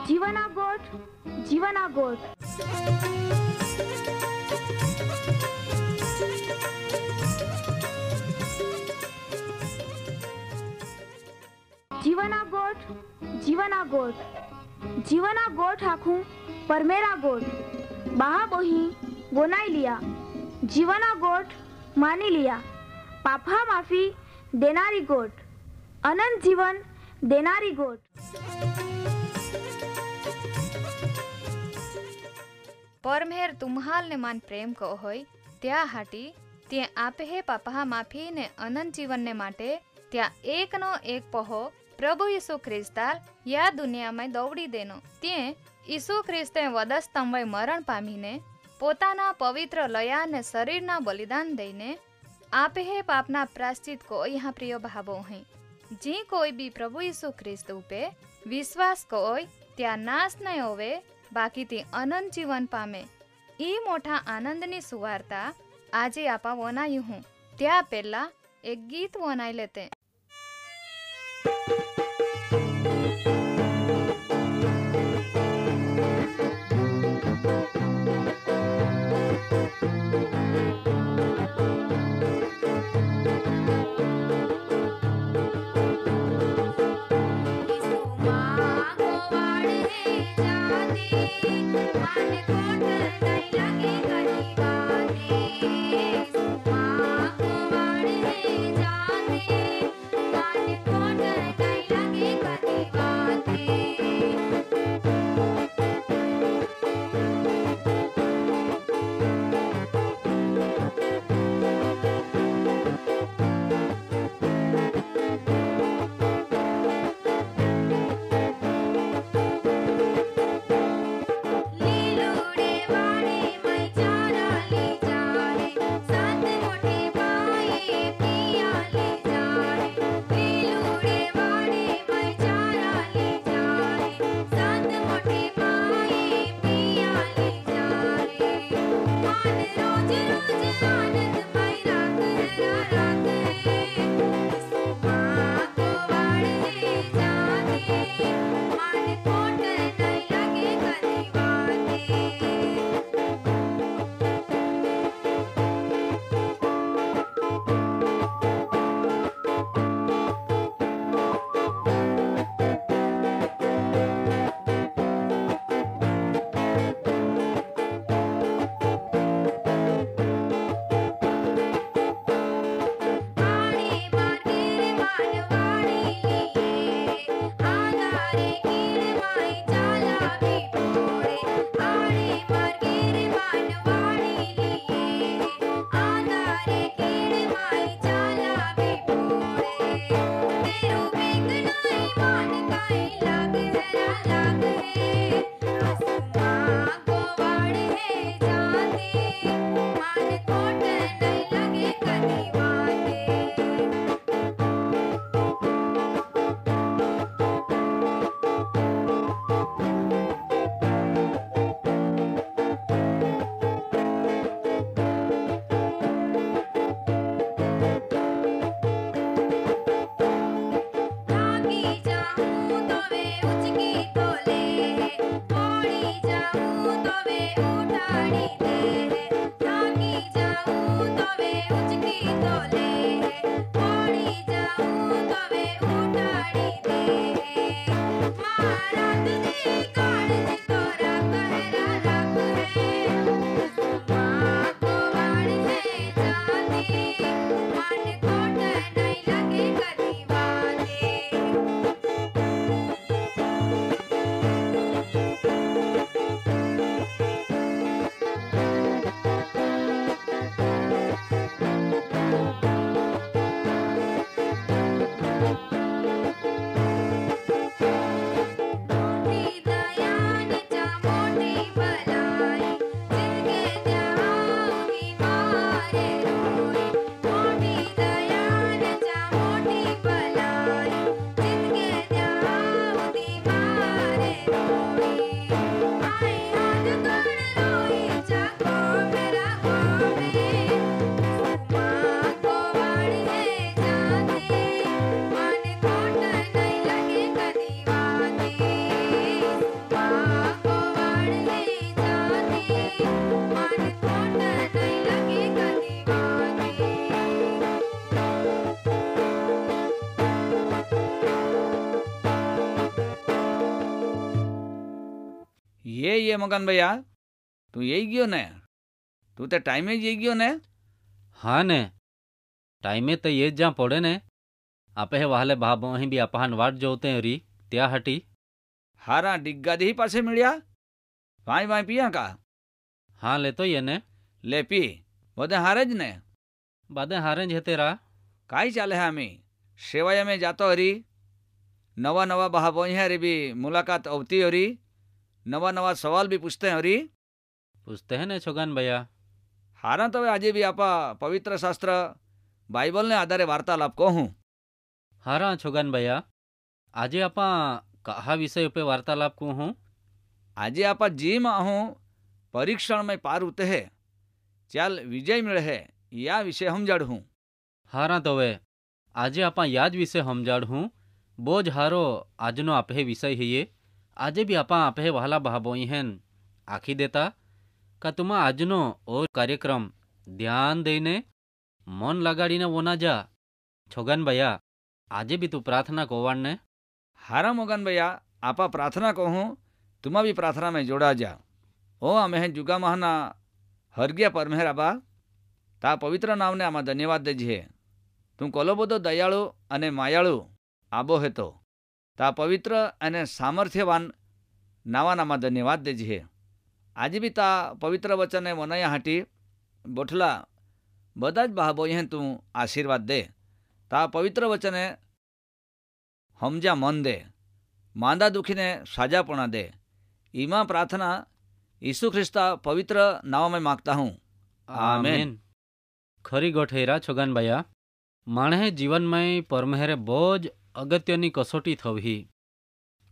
जीवना गोठ, जीवना गोठ। जीवना गोठ, जीवना गोठ। जीवना गोठ आखू परमेरा गोठ। बाहा बोही बोनाई लिया। जीवना गोठ मानी लिया। पापा माफी देनारी गोठ। अनंत जीवन देनारी गोठ। परमेर तुम्हाल ने मान प्रेम को होय त्या हाटी ते आपे हे पापा माफी ने अनंत जीवन ने माटे त्या एक नो एक पहो प्रभु यीशु ख्रिस्ताल या दुनिया में दौड़ी देनो ते यीशु ख्रिस्ते वधस्तंभे मरण पामीने पोताना पवित्र लया ने शरीरना बलिदान दईने आपे हे पापना प्राश्चित को यहाँ प्रिय भावो है। जी कोई भी प्रभु यीशु ख्रिस्त उपे विश्वास कोय त्या नाश नहीं होवे बाकी ते अनंत जीवन पामे। ई मोटा आनंदनी सुवार्ता આજે આપા વનાયું હું त्या પહેલા એક ગીત વનાઈ લેતે। माने कोट नहीं लगे कहीं बातें। ये मगन भैया तू यही गयो ने? तू तो टाइमे જ ગયો ને? हाँ ने टाइमे तो ये जा पड़े ने आपे हे वाहले बाबो અહીં બી અપહાન વાટ જોતે રી त्या हटी हारा डिग्गा दी पासे मिलिया वाई वाई पिया का? हाँ ले तो ये ने ले पी बदे हारे ज ने? बादे हारे जते रा काई चाले है हमी सेवाय में जातो हरी नवा नवा बहाबो हरी भी मुलाकात अवती हरी नवा नवा सवाल भी पूछते हैं हरी पूछते हैं ने छोगन भैया हारा तो आज भी आपा पवित्र शास्त्र बाइबल ने आधारे वार्तालाप कहूँ हारा छोगन भैया आजे आपा कहा विषय पे वार्तालाप को हूँ આજે આપા જીમ હું પરીક્ષણ में पार उते है चाल विजय मिले है या विषय समझाड़ हूँ हारा तो वे आजे आपा याद विषय समझाड़ हूँ बोझ हारो आजनो आपे विषय है ये आजे भी आपा आपे वाला बहाबोई हैं आखी देता का तुमा आजनो और कार्यक्रम ध्यान देने मन लगाड़ीने वो ना जा छोगन भैया आजे भी तू प्रार्थना कोवाड़ ने हारा मोगन भैया आपा प्रार्थना कहूँ तुमा भी प्रार्थना में जोड़ा जा ओ अमे जुगा महाना हरग्या परमेहर आबा ता पवित्र नाम ने आमा धन्यवाद देजे तू कोलो बधो दयाळु अने मायाळु आबो हेतो ता पवित्र अने सामर्थ्यवान नावा नामा धन्यवाद देजे आज भी ता पवित्र वचन मनाया हाटी बोठला बदाज बाहबो हैं तू आशीर्वाद दे ता पवित्र वचन हमजा मन दे मांदा दुखी ने साजापणा दे ईमा प्रार्थना यीशु ख्रिस्ता पवित्र नाम में मांगता हूँ आमीन। खरी गोठेरा छोगन भैया माणे जीवन में परमेहरे बोज अगत्यनी कसोटी थवी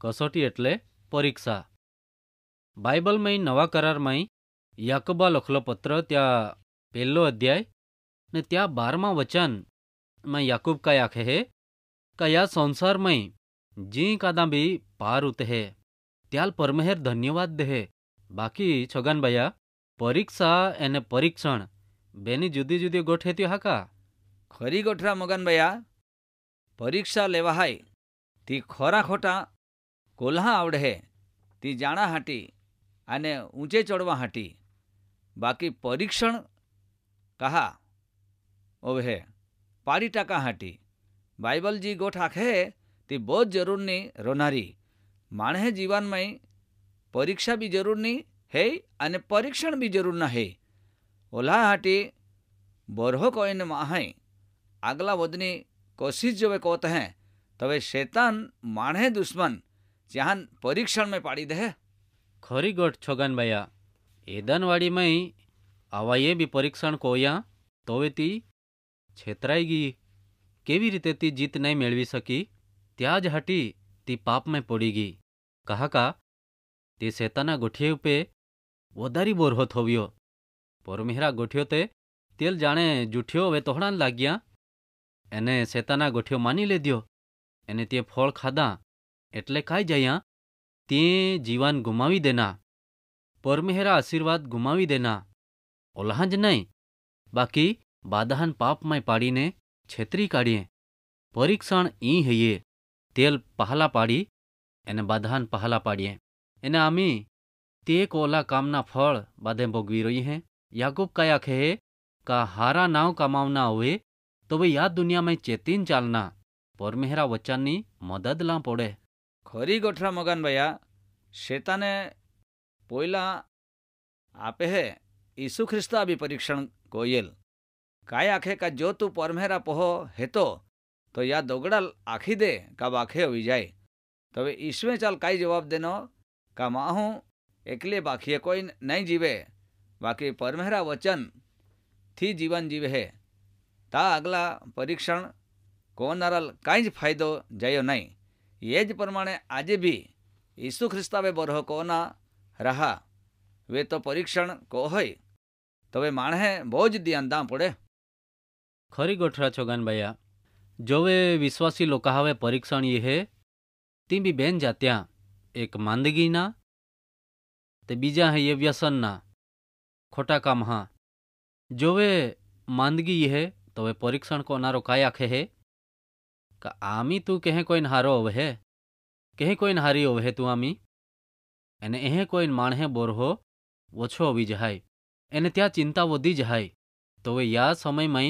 कसोटी एटले परीक्षा बाइबल में नवा करार में याकोबा लखलो पत्र त्या पहलो अध्याय ने त्या 12मा वचन में याकूब का आखे है का या संसार में जी कादा भी पार उते है त्याल परमेहर धन्यवाद दे बाकी छोगन भैया परीक्षा एने परीक्षण बेनी जुदी जुदी गोठे त्यो हाका खरी गोठरा मगन भैया परीक्षा लेवा हाय ती खोरा खोटा कोल्हा आवड़े है ती जाना हाटी अने ऊंचे चढ़वा हाटी बाकी परीक्षण कहा ओवे पाड़ी टाका हाटी बाइबल जी गोठ आखे ती बहुत जरूर नहीं रोनारी माणे जीवन में परीक्षा भी जरूर नहीं है अने परीक्षण भी जरूर ना है ओला हाटी बरहो कोઈને माहे आगला वदनी कोशिश जो वे कहते हैं तवे शैतान माणे दुश्मन जहान परीक्षण में पाड़ी दे खरी गोठ छोगन भैया एदनवाड़ी में आवा ये भी परीक्षण कोया तोवे ती छेतराई गई केवी रीते ती जीत नहीं मेळवी सकी त्याज हटी ती पाप में पड़ी गई कहा का ते शैताना गोठिये पे वधारी बोर हो थोवियो परमेहरा गोठियो ते तेल जाने जूठियो वे तोहड़ान लाग्या एने शैताना गोठियो मानी ले दियो एने ते फल खादा एटले खाई जाया ते जीवन गुमावी देना परमेहरा आशीर्वाद गुमावी देना ओलाहज नहीं बाकी बादाहन पाप में पाड़ीने छेतरी काढ़िए परीक्षण ई है ये तेल पहला पाड़ी एने बाधान पहला पाड़िए एने आमी ते कोला कामना फल बाधे भोगवी रही हैं याकूब का आखे है का हारा नाव कमावना हुए तो वे याद दुनिया में चेतीन चालना परमेहरा वचननी मदद ला पड़े खरी गोठरा मगन भैया शैताने पोयला आपे है यीशु ख्रिस्ता भी परीक्षण कोयल काय आखे का जो तू परमेहरा पोहो हेतो तो या दोगड़ा आखी दे का बाखे हुई जाए तो वे ईश्वे चाल काई जवाब देनो का माहू एकले बाखिए कोई नहीं जीवे बाकी परमेहरा वचन थी जीवन जीवे है ता अगला परीक्षण कोनारल काई ज फायदो जायो नहीं ये ज प्रमाणे आजे भी यीशु ख्रिस्तावे बरहो कोना रहा वे तो परीक्षण को होय तो वे माणे बोझ ध्यान दा पड़े खरी गोठरा छोगन भैया जो वे विश्वासी लोग कहावे परीक्षण ये है ती भी बेन जात्या एक मांदगी ना ते बीजा है ये व्यसन ना खोटा काम हाँ जो वे मांदगी ये है तो वे परीक्षण को नारो काय आखे है का आमी तू कहे कोई हारो होवे है कहे कोई हारी होवे है तू आमी અને એ કોઈ માણસે બોરહો ઓછો આવી જાય એને ત્યાં ચિંતા વધી જાય તો હવે યા સમયમાં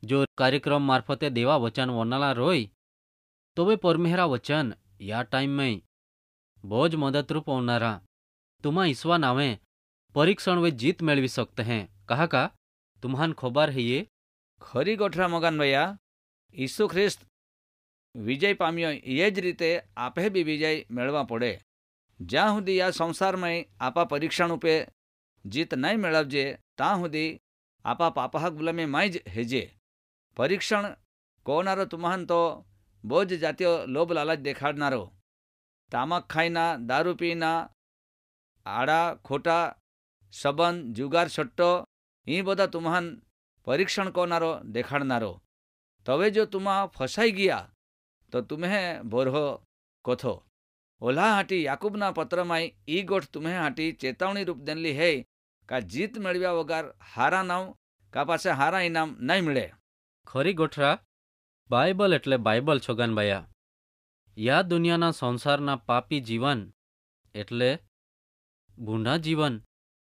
જો કાર્યક્રમ મારફતે દેવા વચન વનાલા રોય તો वे परमेहरा वचन या टाइम में बहुत मददरूप होनारा तुम्हा ईश्वा नावे परीक्षण वे जीत मेळवी सकते हैं कहा का तुम्हान खबर है ये खरी गोठरा मगन भैया ईसु ख्रिस्त विजय पाम्यो ये ज रीते आपे बी विजय मेळवा पड़े ज्यां सुधी आ संसार में आपा परीक्षण उपे जीत नहीं मेळवजे तां सुधी आपा पापा गुलामी माई ज हेजे परीक्षण कोनारो तुम्हान तो बोज जातियो लोभ लालच देखाड़नारो तामाक खाईना दारू पीना आड़ा खोटा सबंध जुगार सट्टो ई बधा तुम्हान परीक्षण कोनारो देखाड़नारो तवे जो तुम्हा फसाई गया तो तुम्हें बोरहो कोथो ओला हाटी याकूबना पत्र में ई गोठ तुम्हें हाटी चेतावनी रूप देनली है का जीत मेळव्या वगर हारा नाव का पासे हारा इनाम नहीं मिले खरी गोठरा बाइबल एटले बाइबल छोगनभाया या दुनियाना संसारना पापी जीवन एटले भूंडा जीवन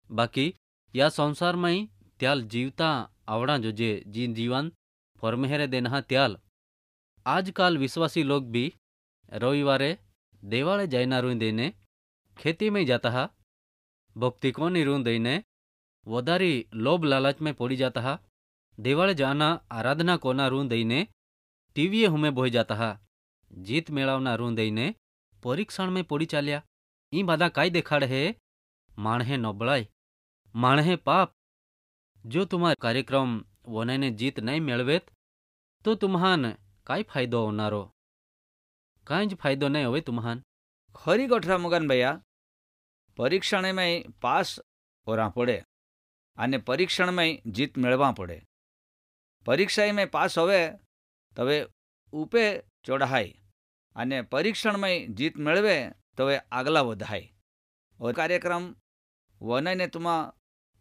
बाकी या संसार में त्याल जीवता आवड़ा जो जे जी जीवन परमेहरे देना त्याल आजकाल विश्वासी लोग भी रविवारे देवाले जाइना रूई देने खेती में जाता हा भक्ति को रूई देने वधारी लोभ लालच में पड़ी जाता हा देवाले जाना आराधना कोना रूई देने टीवीए हुमे बोई जाता हा जीत मेळवना रूं दईने परीक्षण में पड़ी चाल्या ई बधा काई देखाड़ है माणहे नबळाई माणहे पाप जो तुम्हार कार्यक्रम वनाने जीत नहीं मेळवेत तो तुम्हान काई फायदो होनारो काई ज फायदो नहीं होवे तुम्हान खरी गोठरा मगन भैया परीक्षण में पास होरा पड़े अने परीक्षण में जीत मेळवा पड़े परीक्षा में पास होवे तवे उपे चढ़ाई अने परीक्षण में जीत मेळवे तवे आगला वधाय और कार्यक्रम वनाने तुमा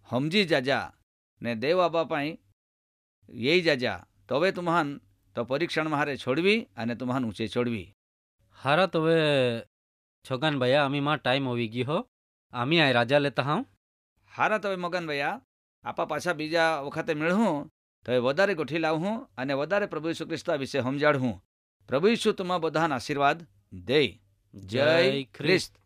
समझी जाजा ने देव आबा पाई यही जाजा तवे तुम्हान तो परीक्षण में हारे छोड़वी अने तुम्हान ऊंचे चढ़वी हारा तवे छोगन भैया आमी मां टाइम होवी गई हो आमी आए राजा लेता हूँ हारा तवे मगन भैया आपा पाछा बीजा वखते मेळहूँ तो वधारे गोठी लावूँ अने वधारे प्रभु यीशु ख्रिस्ता विषे समजाड़ूँ प्रभु यीशु तुमा बधान आशीर्वाद दे जय ख्रिस्त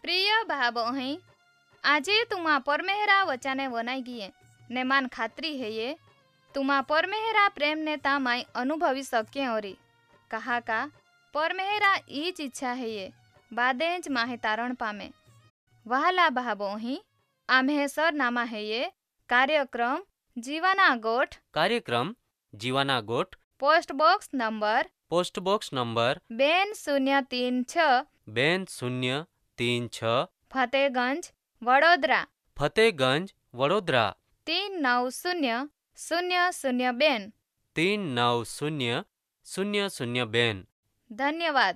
प्रिय भाई આજે तुमा परमेहरा वचाने वनाई गये ने मान खात्री है ये तुमा परमेहरा प्रेम ने तामाई अनुभवी सके औरी कहा का परमेहरा ईज इच्छा है ये बादेज माहे तारण पामे वहाला भाबो ही आम्हे सरनामा है ये कार्यक्रम जीवाना गोठ post box number 036 Fatehganj Vadodara 390002 390002 धन्यवाद।